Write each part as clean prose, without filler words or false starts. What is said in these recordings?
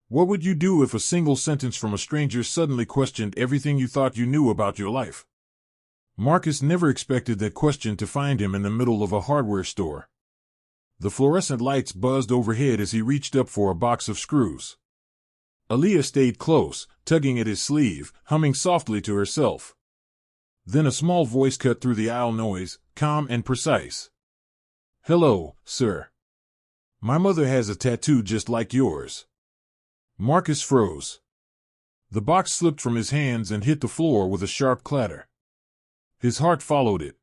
What would you do if a single sentence from a stranger suddenly questioned everything you thought you knew about your life? Marcus never expected that question to find him in the middle of a hardware store. The fluorescent lights buzzed overhead as he reached up for a box of screws. Aaliyah stayed close, tugging at his sleeve, humming softly to herself. Then a small voice cut through the aisle noise, calm and precise. "Hello, sir. My mother has a tattoo just like yours." Marcus froze. The box slipped from his hands and hit the floor with a sharp clatter. His heart followed it.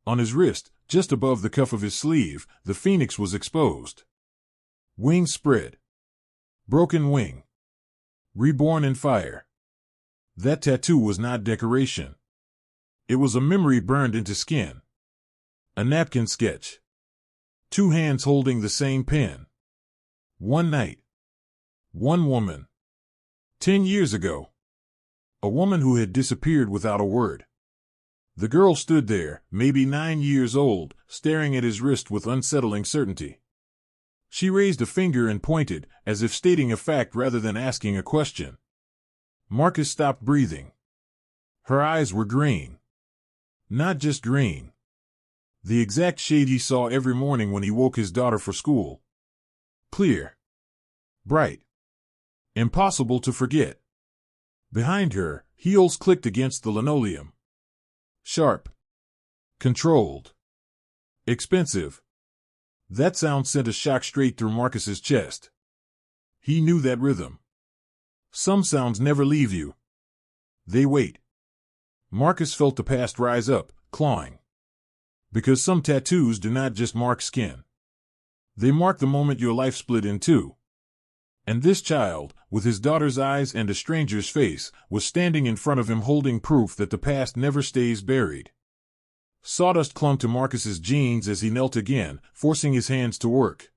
On his wrist, just above the cuff of his sleeve, the phoenix was exposed. Wings spread. Broken wing. Reborn in fire. That tattoo was not decoration. It was a memory burned into skin. A napkin sketch. Two hands holding the same pen. One night. One woman. 10 years ago. A woman who had disappeared without a word. The girl stood there, maybe 9 years old, staring at his wrist with unsettling certainty. She raised a finger and pointed, as if stating a fact rather than asking a question. Marcus stopped breathing. Her eyes were green. Not just green. The exact shade he saw every morning when he woke his daughter for school. Clear. Bright. Impossible to forget. Behind her, heels clicked against the linoleum. Sharp. Controlled. Expensive. That sound sent a shock straight through Marcus's chest. He knew that rhythm. Some sounds never leave you. They wait. Marcus felt the past rise up, clawing. Because some tattoos do not just mark skin. They mark the moment your life split in two. And this child, with his daughter's eyes and a stranger's face, was standing in front of him holding proof that the past never stays buried. Sawdust clung to Marcus's jeans as he knelt again, forcing his hands to work.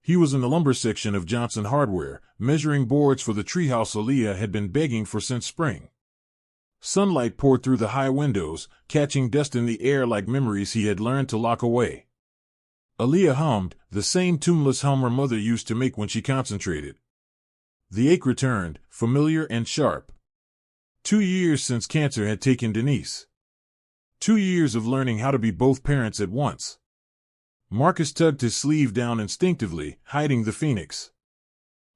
He was in the lumber section of Johnson Hardware, measuring boards for the treehouse Aaliyah had been begging for since spring. Sunlight poured through the high windows, catching dust in the air like memories he had learned to lock away. Aaliyah hummed, the same tuneless hum her mother used to make when she concentrated. The ache returned, familiar and sharp. 2 years since cancer had taken Denise. 2 years of learning how to be both parents at once. Marcus tugged his sleeve down instinctively, hiding the phoenix.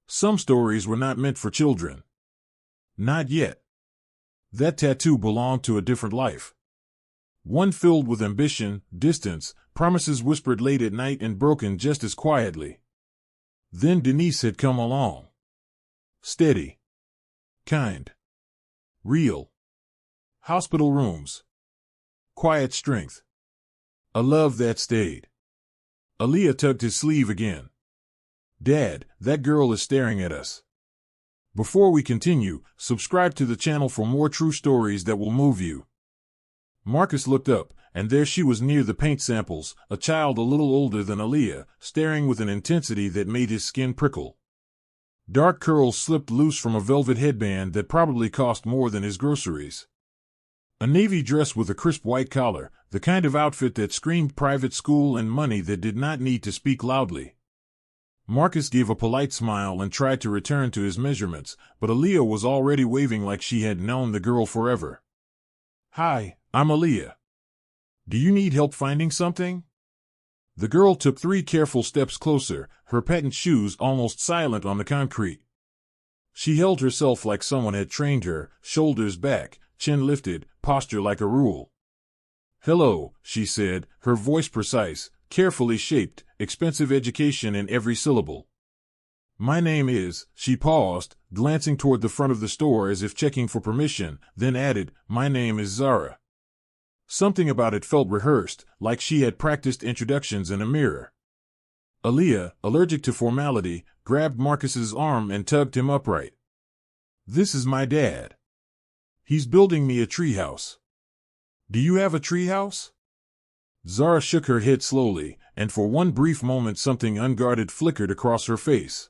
Some stories were not meant for children. Not yet. That tattoo belonged to a different life. One filled with ambition, distance, promises whispered late at night and broken just as quietly. Then Denise had come along. Steady. Kind. Real. Hospital rooms. Quiet strength. A love that stayed. Aaliyah tugged his sleeve again. Dad, that girl is staring at us. Before we continue, subscribe to the channel for more true stories that will move you. Marcus looked up, and there she was near the paint samples, a child a little older than Aaliyah, staring with an intensity that made his skin prickle. Dark curls slipped loose from a velvet headband that probably cost more than his groceries. A navy dress with a crisp white collar, the kind of outfit that screamed private school and money that did not need to speak loudly. Marcus gave a polite smile and tried to return to his measurements, but Aaliyah was already waving like she had known the girl forever. Hi, I'm Aaliyah. Do you need help finding something? The girl took 3 careful steps closer, her patent shoes almost silent on the concrete. She held herself like someone had trained her, shoulders back, chin lifted, posture like a rule. Hello, she said, her voice precise, carefully shaped, expensive education in every syllable. My name is, she paused, glancing toward the front of the store as if checking for permission, then added, my name is Zara. Something about it felt rehearsed, like she had practiced introductions in a mirror. Aaliyah, allergic to formality, grabbed Marcus's arm and tugged him upright. This is my dad. He's building me a treehouse. Do you have a treehouse? Zara shook her head slowly, and for one brief moment something unguarded flickered across her face.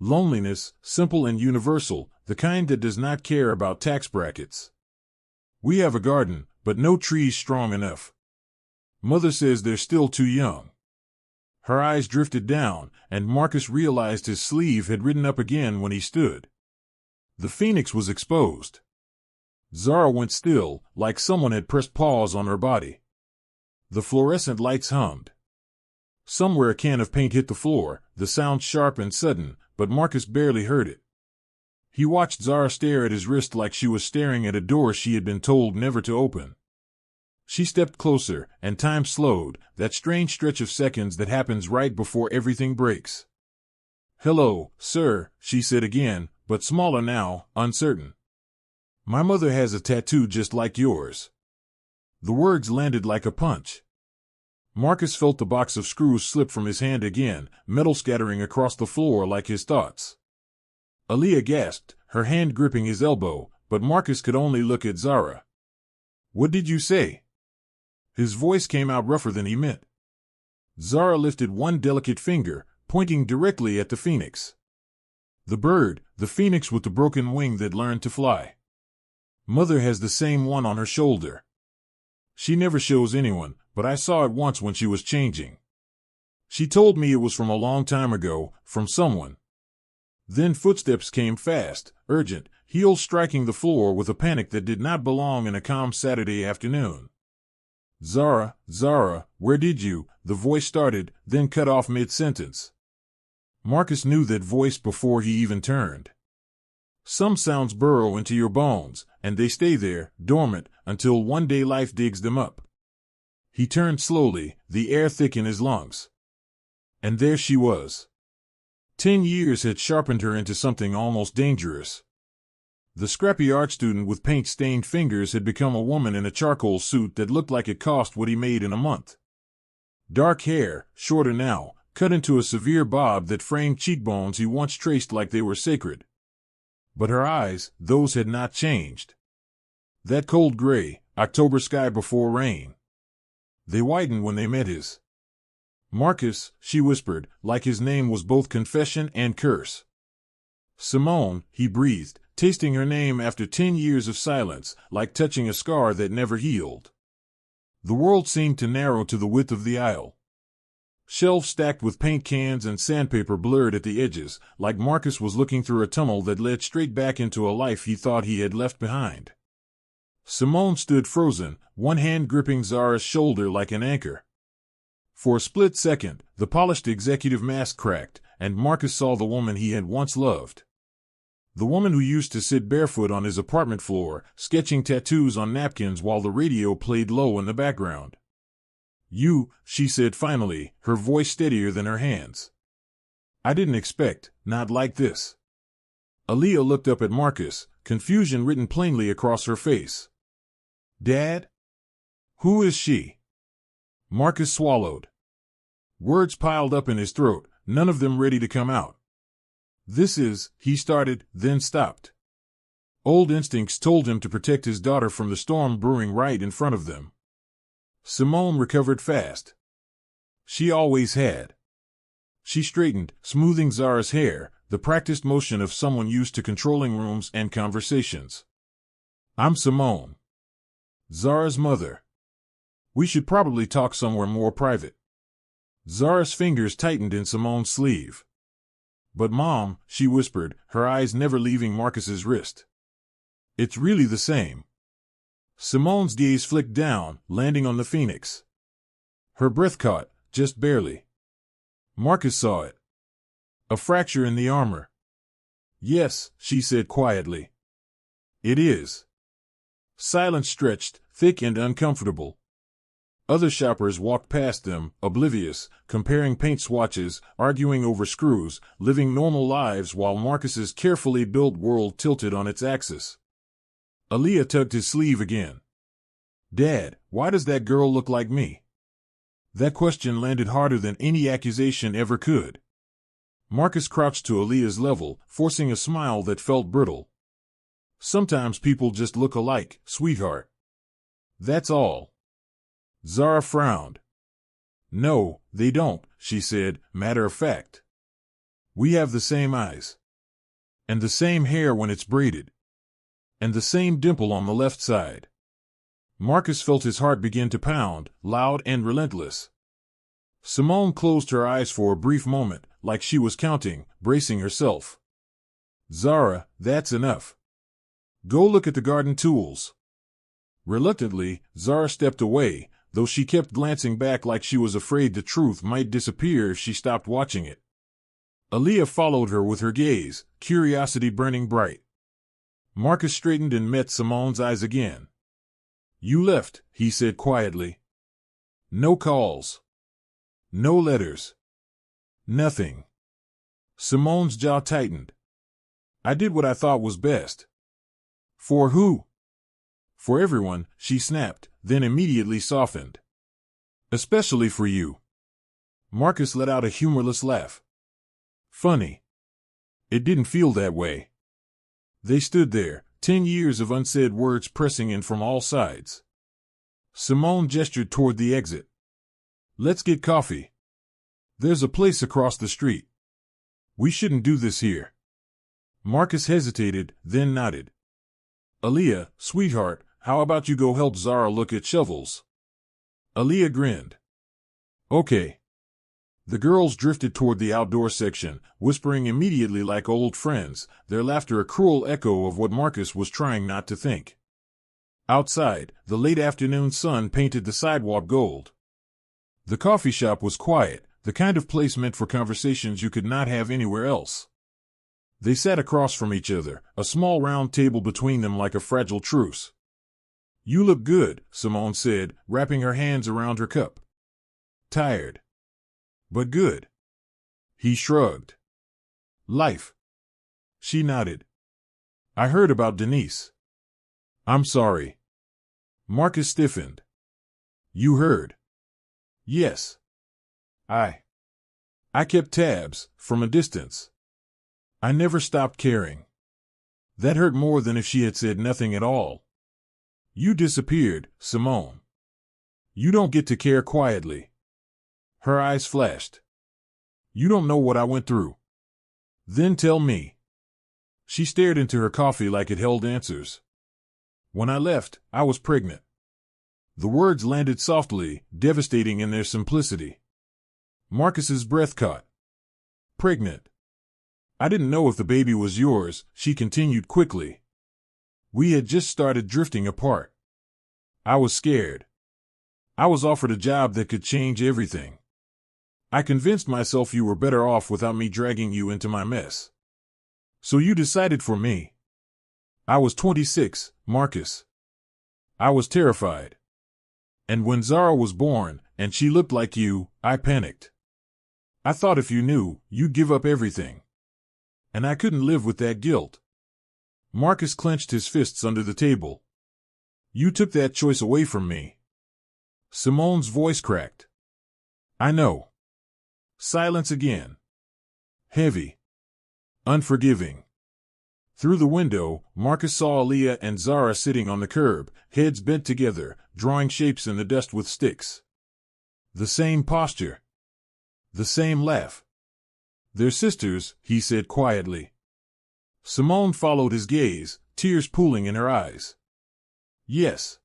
Loneliness, simple and universal, the kind that does not care about tax brackets. We have a garden, but no trees strong enough. Mother says they're still too young. Her eyes drifted down, and Marcus realized his sleeve had ridden up again when he stood. The phoenix was exposed. Zara went still, like someone had pressed pause on her body. The fluorescent lights hummed. Somewhere a can of paint hit the floor, the sound sharp and sudden, but Marcus barely heard it. He watched Zara stare at his wrist like she was staring at a door she had been told never to open. She stepped closer, and time slowed, that strange stretch of seconds that happens right before everything breaks. "Hello, sir," she said again, but smaller now, uncertain. "My mother has a tattoo just like yours." The words landed like a punch. Marcus felt the box of screws slip from his hand again, metal scattering across the floor like his thoughts. Aaliyah gasped, her hand gripping his elbow, but Marcus could only look at Zara. "What did you say?" His voice came out rougher than he meant. Zara lifted one delicate finger, pointing directly at the phoenix. The bird, the phoenix with the broken wing that learned to fly. "Mother has the same one on her shoulder. She never shows anyone, but I saw it once when she was changing. She told me it was from a long time ago, from someone." Then footsteps came fast, urgent, heels striking the floor with a panic that did not belong in a calm Saturday afternoon. "Zara, Zara, where did you?" the voice started, then cut off mid-sentence. Marcus knew that voice before he even turned. Some sounds burrow into your bones, and they stay there, dormant, until one day life digs them up. He turned slowly, the air thick in his lungs. And there she was. 10 years had sharpened her into something almost dangerous. The scrappy art student with paint-stained fingers had become a woman in a charcoal suit that looked like it cost what he made in a month. Dark hair, shorter now, cut into a severe bob that framed cheekbones he once traced like they were sacred. But her eyes, those had not changed. That cold gray, October sky before rain. They widened when they met his. "Marcus," she whispered, like his name was both confession and curse. "Simone," he breathed, tasting her name after 10 years of silence, like touching a scar that never healed. The world seemed to narrow to the width of the aisle. Shelves stacked with paint cans and sandpaper blurred at the edges, like Marcus was looking through a tunnel that led straight back into a life he thought he had left behind. Simone stood frozen, one hand gripping Zara's shoulder like an anchor. For a split second, the polished executive mask cracked, and Marcus saw the woman he had once loved. The woman who used to sit barefoot on his apartment floor, sketching tattoos on napkins while the radio played low in the background. "You," she said finally, her voice steadier than her hands. "I didn't expect, not like this." Aaliyah looked up at Marcus, confusion written plainly across her face. "Dad? Who is she?" Marcus swallowed. Words piled up in his throat, none of them ready to come out. "This is," he started, then stopped. Old instincts told him to protect his daughter from the storm brewing right in front of them. Simone recovered fast. She always had. She straightened, smoothing Zara's hair, the practiced motion of someone used to controlling rooms and conversations. "I'm Simone. Zara's mother. We should probably talk somewhere more private." Zara's fingers tightened in Simone's sleeve. "But Mom," she whispered, her eyes never leaving Marcus's wrist. "It's really the same." Simone's gaze flicked down, landing on the phoenix. Her breath caught, just barely. Marcus saw it. A fracture in the armor. "Yes," she said quietly. "It is." Silence stretched, thick and uncomfortable. Other shoppers walked past them, oblivious, comparing paint swatches, arguing over screws, living normal lives while Marcus's carefully built world tilted on its axis. Aaliyah tugged his sleeve again. "Dad, why does that girl look like me?" That question landed harder than any accusation ever could. Marcus crouched to Aaliyah's level, forcing a smile that felt brittle. "Sometimes people just look alike, sweetheart. That's all." Zara frowned. "No, they don't," she said, matter of fact. "We have the same eyes. And the same hair when it's braided. And the same dimple on the left side." Marcus felt his heart begin to pound, loud and relentless. Simone closed her eyes for a brief moment, like she was counting, bracing herself. Zara, that's enough. Go look at the garden tools. Reluctantly, Zara stepped away, though she kept glancing back like she was afraid the truth might disappear if she stopped watching it. Aaliyah followed her with her gaze, curiosity burning bright. Marcus straightened and met Simone's eyes again. You left, he said quietly. No calls. No letters. Nothing. Simone's jaw tightened. I did what I thought was best. For who? For everyone, she snapped, then immediately softened. Especially for you. Marcus let out a humorless laugh. Funny. It didn't feel that way. They stood there, 10 years of unsaid words pressing in from all sides. Simone gestured toward the exit. Let's get coffee. There's a place across the street. We shouldn't do this here. Marcus hesitated, then nodded. Aaliyah, sweetheart, how about you go help Zara look at shovels? Aaliyah grinned. Okay. The girls drifted toward the outdoor section, whispering immediately like old friends, their laughter a cruel echo of what Marcus was trying not to think. Outside, the late afternoon sun painted the sidewalk gold. The coffee shop was quiet, the kind of place meant for conversations you could not have anywhere else. They sat across from each other, a small round table between them like a fragile truce. You look good, Simone said, wrapping her hands around her cup. Tired. But good. He shrugged. Life. She nodded. I heard about Denise. I'm sorry. Marcus stiffened. You heard? Yes. I kept tabs, from a distance. I never stopped caring. That hurt more than if she had said nothing at all. You disappeared, Simone. You don't get to care quietly. Her eyes flashed. You don't know what I went through. Then tell me. She stared into her coffee like it held answers. When I left, I was pregnant. The words landed softly, devastating in their simplicity. Marcus's breath caught. Pregnant. I didn't know if the baby was yours, she continued quickly. We had just started drifting apart. I was scared. I was offered a job that could change everything. I convinced myself you were better off without me dragging you into my mess. So you decided for me. I was 26, Marcus. I was terrified. And when Zara was born, and she looked like you, I panicked. I thought if you knew, you'd give up everything. And I couldn't live with that guilt. Marcus clenched his fists under the table. You took that choice away from me. Simone's voice cracked. I know. Silence again. Heavy. Unforgiving. Through the window, Marcus saw Aaliyah and Zara sitting on the curb, heads bent together, drawing shapes in the dust with sticks. The same posture. The same laugh. They're sisters, he said quietly. Simone followed his gaze, tears pooling in her eyes. Yes.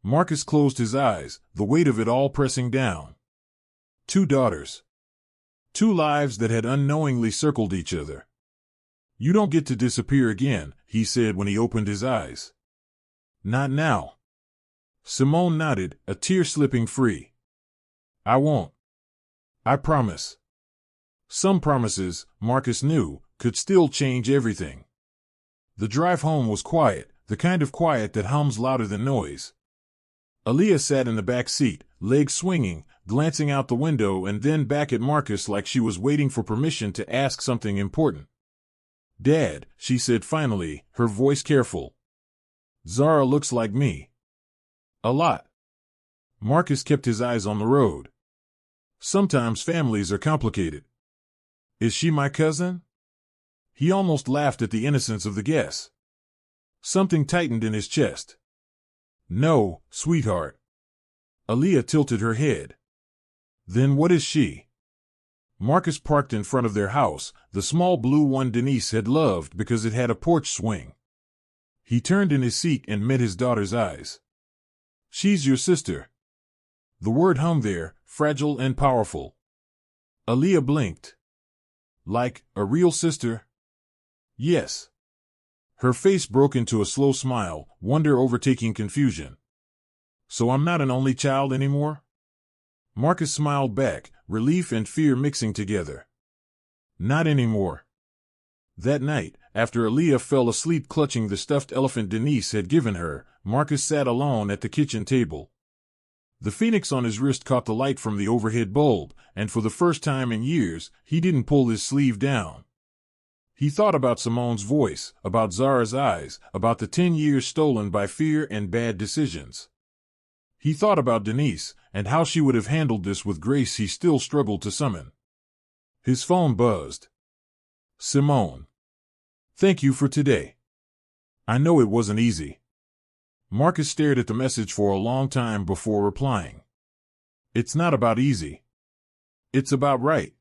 Marcus closed his eyes, the weight of it all pressing down. 2 daughters. 2 lives that had unknowingly circled each other. You don't get to disappear again, he said when he opened his eyes. Not now. Simone nodded, a tear slipping free. I won't. I promise. Some promises, Marcus knew, could still change everything. The drive home was quiet, the kind of quiet that hums louder than noise. Aaliyah sat in the back seat, legs swinging, glancing out the window and then back at Marcus like she was waiting for permission to ask something important. Dad, she said finally, her voice careful. Zara looks like me. A lot. Marcus kept his eyes on the road. Sometimes families are complicated. Is she my cousin? He almost laughed at the innocence of the guess. Something tightened in his chest. No, sweetheart. Aaliyah tilted her head. Then what is she? Marcus parked in front of their house, the small blue one Denise had loved because it had a porch swing. He turned in his seat and met his daughter's eyes. She's your sister. The word hung there, fragile and powerful. Aaliyah blinked. Like, a real sister? Yes. Her face broke into a slow smile, wonder overtaking confusion. So I'm not an only child anymore? Marcus smiled back, relief and fear mixing together. Not anymore. That night, after Aaliyah fell asleep clutching the stuffed elephant Denise had given her, Marcus sat alone at the kitchen table. The phoenix on his wrist caught the light from the overhead bulb, and for the first time in years, he didn't pull his sleeve down. He thought about Simone's voice, about Zara's eyes, about the 10 years stolen by fear and bad decisions. He thought about Denise, and how she would have handled this with grace he still struggled to summon. His phone buzzed. Simone. Thank you for today. I know it wasn't easy. Marcus stared at the message for a long time before replying. It's not about easy. It's about right.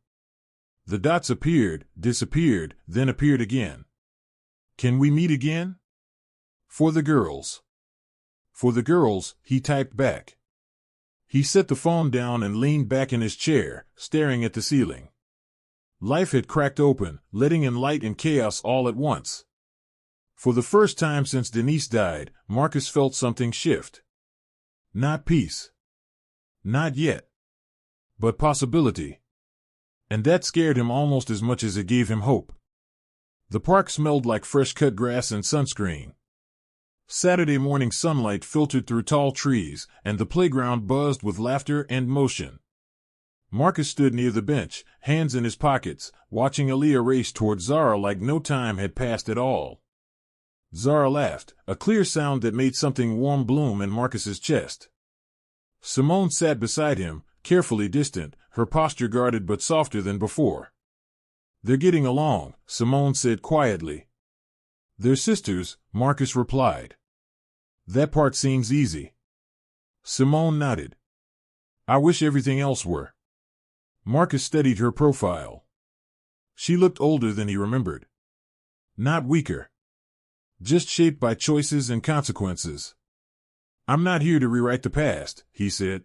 The dots appeared, disappeared, then appeared again. Can we meet again? For the girls. For the girls, he typed back. He set the phone down and leaned back in his chair, staring at the ceiling. Life had cracked open, letting in light and chaos all at once. For the first time since Denise died, Marcus felt something shift. Not peace. Not yet. But possibility. And that scared him almost as much as it gave him hope. The park smelled like fresh-cut grass and sunscreen. Saturday morning sunlight filtered through tall trees, and the playground buzzed with laughter and motion. Marcus stood near the bench, hands in his pockets, watching Aaliyah race toward Zara like no time had passed at all. Zara laughed, a clear sound that made something warm bloom in Marcus's chest. Simone sat beside him, carefully distant, her posture guarded but softer than before. They're getting along, Simone said quietly. They're sisters, Marcus replied. That part seems easy. Simone nodded. I wish everything else were. Marcus studied her profile. She looked older than he remembered. Not weaker. Just shaped by choices and consequences. I'm not here to rewrite the past, he said.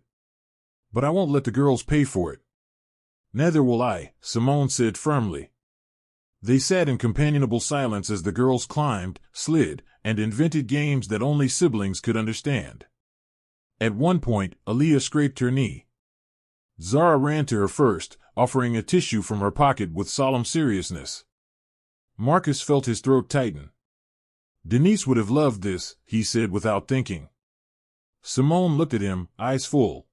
But I won't let the girls pay for it. Neither will I, Simone said firmly. They sat in companionable silence as the girls climbed, slid, and invented games that only siblings could understand. At one point, Aaliyah scraped her knee. Zara ran to her first, offering a tissue from her pocket with solemn seriousness. Marcus felt his throat tighten. Denise would have loved this, he said without thinking. Simone looked at him, eyes full.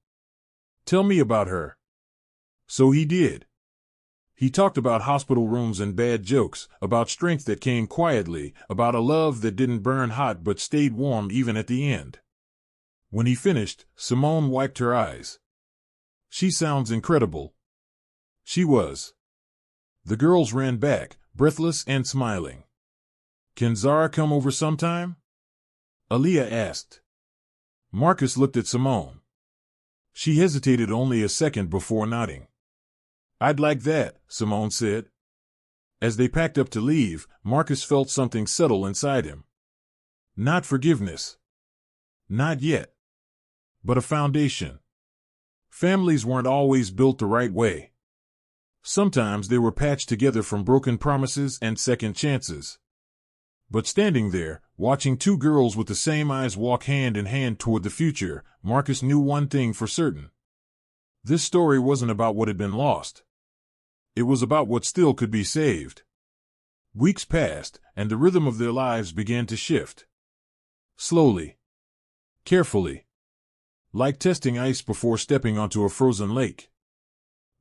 Tell me about her. So he did. He talked about hospital rooms and bad jokes, about strength that came quietly, about a love that didn't burn hot but stayed warm even at the end. When he finished, Simone wiped her eyes. She sounds incredible. She was. The girls ran back, breathless and smiling. Can Zara come over sometime? Aaliyah asked. Marcus looked at Simone. She hesitated only a second before nodding. I'd like that, Simone said. As they packed up to leave, Marcus felt something settle inside him. Not forgiveness. Not yet. But a foundation. Families weren't always built the right way. Sometimes they were patched together from broken promises and second chances. But standing there, watching two girls with the same eyes walk hand in hand toward the future, Marcus knew one thing for certain. This story wasn't about what had been lost. It was about what still could be saved. Weeks passed, and the rhythm of their lives began to shift. Slowly. Carefully. Like testing ice before stepping onto a frozen lake.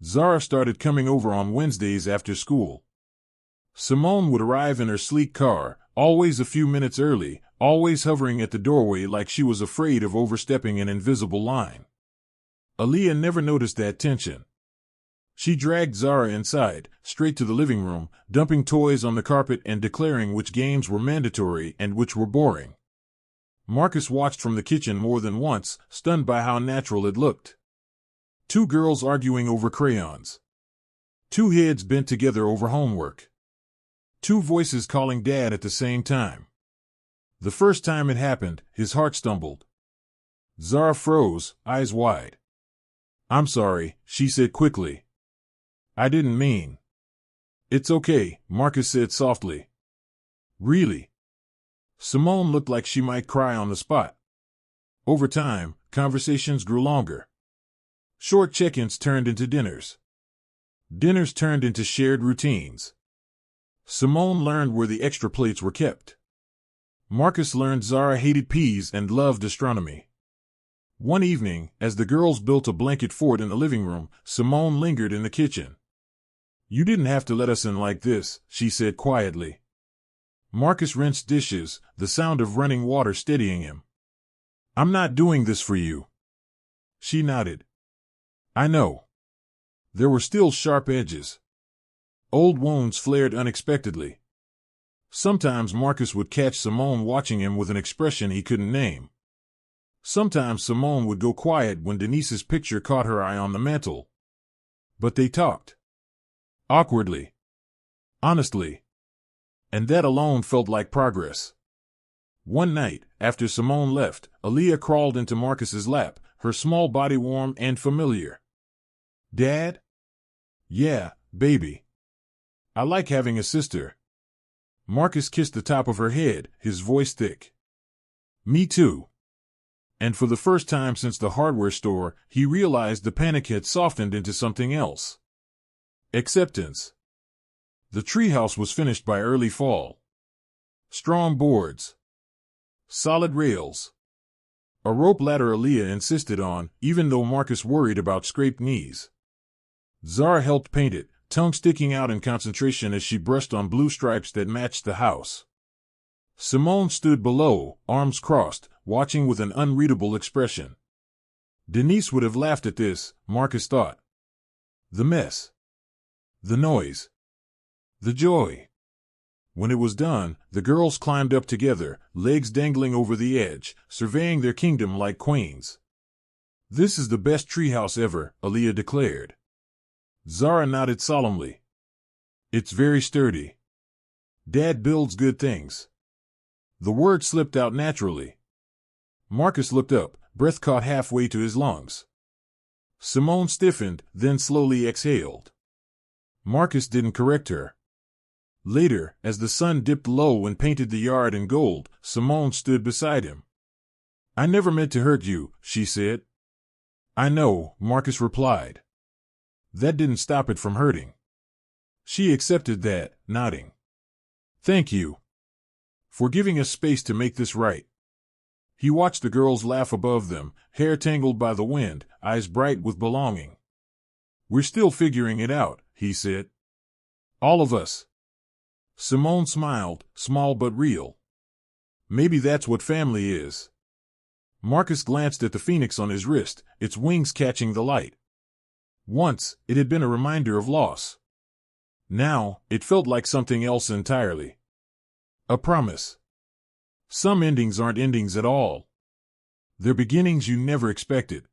Zara started coming over on Wednesdays after school. Simone would arrive in her sleek car, always a few minutes early, always hovering at the doorway like she was afraid of overstepping an invisible line. Aaliyah never noticed that tension. She dragged Zara inside, straight to the living room, dumping toys on the carpet and declaring which games were mandatory and which were boring. Marcus watched from the kitchen more than once, stunned by how natural it looked. Two girls arguing over crayons. Two heads bent together over homework. Two voices calling Dad at the same time. The first time it happened, his heart stumbled. Zara froze, eyes wide. I'm sorry, she said quickly. I didn't mean. It's okay, Marcus said softly. Really? Simone looked like she might cry on the spot. Over time, conversations grew longer. Short check-ins turned into dinners. Dinners turned into shared routines. Simone learned where the extra plates were kept. Marcus learned Zara hated peas and loved astronomy. One evening, as the girls built a blanket fort in the living room, Simone lingered in the kitchen. You didn't have to let us in like this, she said quietly. Marcus rinsed dishes, the sound of running water steadying him. I'm not doing this for you. She nodded. I know. There were still sharp edges. Old wounds flared unexpectedly. Sometimes Marcus would catch Simone watching him with an expression he couldn't name. Sometimes Simone would go quiet when Denise's picture caught her eye on the mantel. But they talked. Awkwardly. Honestly. And that alone felt like progress. One night, after Simone left, Aaliyah crawled into Marcus's lap, her small body warm and familiar. Dad? Yeah, baby. I like having a sister. Marcus kissed the top of her head, his voice thick. Me too. And for the first time since the hardware store, he realized the panic had softened into something else. Acceptance. The treehouse was finished by early fall. Strong boards. Solid rails. A rope ladder Aaliyah insisted on, even though Marcus worried about scraped knees. Zara helped paint it, tongue sticking out in concentration as she brushed on blue stripes that matched the house. Simone stood below, arms crossed, watching with an unreadable expression. Denise would have laughed at this, Marcus thought. The mess. The noise. The joy. When it was done, the girls climbed up together, legs dangling over the edge, surveying their kingdom like queens. This is the best treehouse ever, Aaliyah declared. Zara nodded solemnly. It's very sturdy. Dad builds good things. The word slipped out naturally. Marcus looked up, breath caught halfway to his lungs. Simone stiffened, then slowly exhaled. Marcus didn't correct her. Later, as the sun dipped low and painted the yard in gold, Simone stood beside him. I never meant to hurt you, she said. I know, Marcus replied. That didn't stop it from hurting. She accepted that, nodding. Thank you. For giving us space to make this right. He watched the girls laugh above them, hair tangled by the wind, eyes bright with belonging. We're still figuring it out, he said. All of us. Simone smiled, small but real. Maybe that's what family is. Marcus glanced at the phoenix on his wrist, its wings catching the light. Once, it had been a reminder of loss. Now, it felt like something else entirely. A promise. Some endings aren't endings at all. They're beginnings you never expected.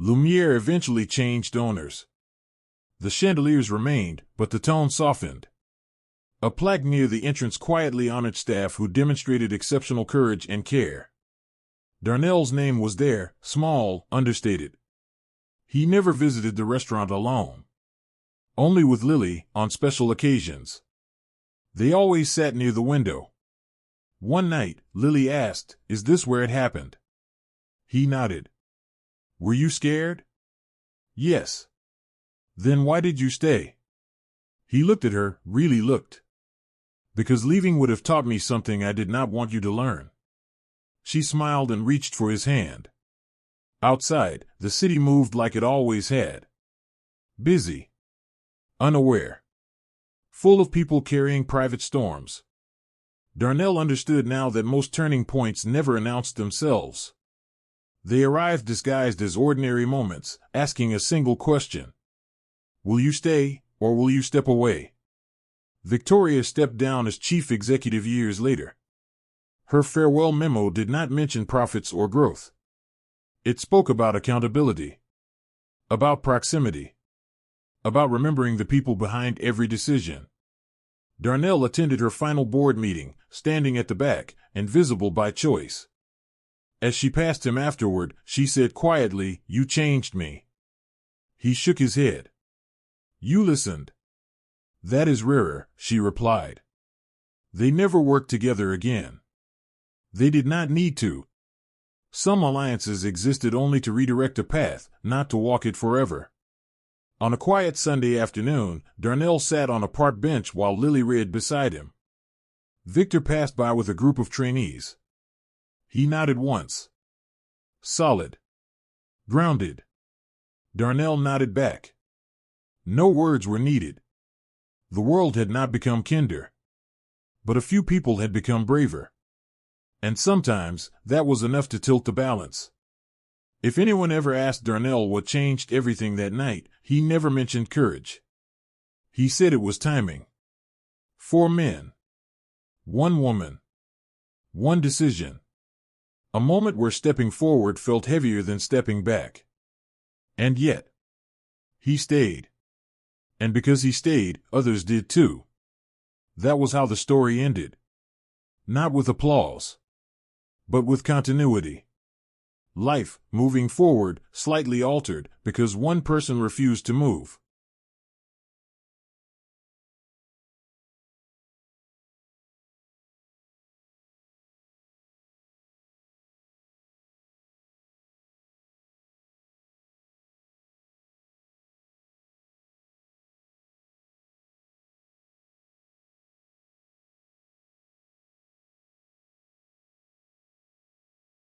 Lumiere eventually changed owners. The chandeliers remained, but the tone softened. A plaque near the entrance quietly honored staff who demonstrated exceptional courage and care. Darnell's name was there, small, understated. He never visited the restaurant alone. Only with Lily, on special occasions. They always sat near the window. One night, Lily asked, "Is this where it happened?" He nodded. "Were you scared?" "Yes." "Then why did you stay?" He looked at her, really looked. "Because leaving would have taught me something I did not want you to learn." She smiled and reached for his hand. Outside, the city moved like it always had. Busy. Unaware. Full of people carrying private storms. Darnell understood now that most turning points never announced themselves. They arrived disguised as ordinary moments, asking a single question. Will you stay, or will you step away? Victoria stepped down as chief executive years later. Her farewell memo did not mention profits or growth. It spoke about accountability. About proximity. About remembering the people behind every decision. Darnell attended her final board meeting, standing at the back, and visible by choice. As she passed him afterward, she said quietly, "You changed me." He shook his head. "You listened." "That is rarer," she replied. They never worked together again. They did not need to. Some alliances existed only to redirect a path, not to walk it forever. On a quiet Sunday afternoon, Darnell sat on a park bench while Lily read beside him. Victor passed by with a group of trainees. He nodded once. Solid. Grounded. Darnell nodded back. No words were needed. The world had not become kinder. But a few people had become braver. And sometimes, that was enough to tilt the balance. If anyone ever asked Darnell what changed everything that night, he never mentioned courage. He said it was timing. 4 men. 1 woman. 1 decision. A moment where stepping forward felt heavier than stepping back. And yet, he stayed. And because he stayed, others did too. That was how the story ended. Not with applause, but with continuity. Life, moving forward, slightly altered, because one person refused to move.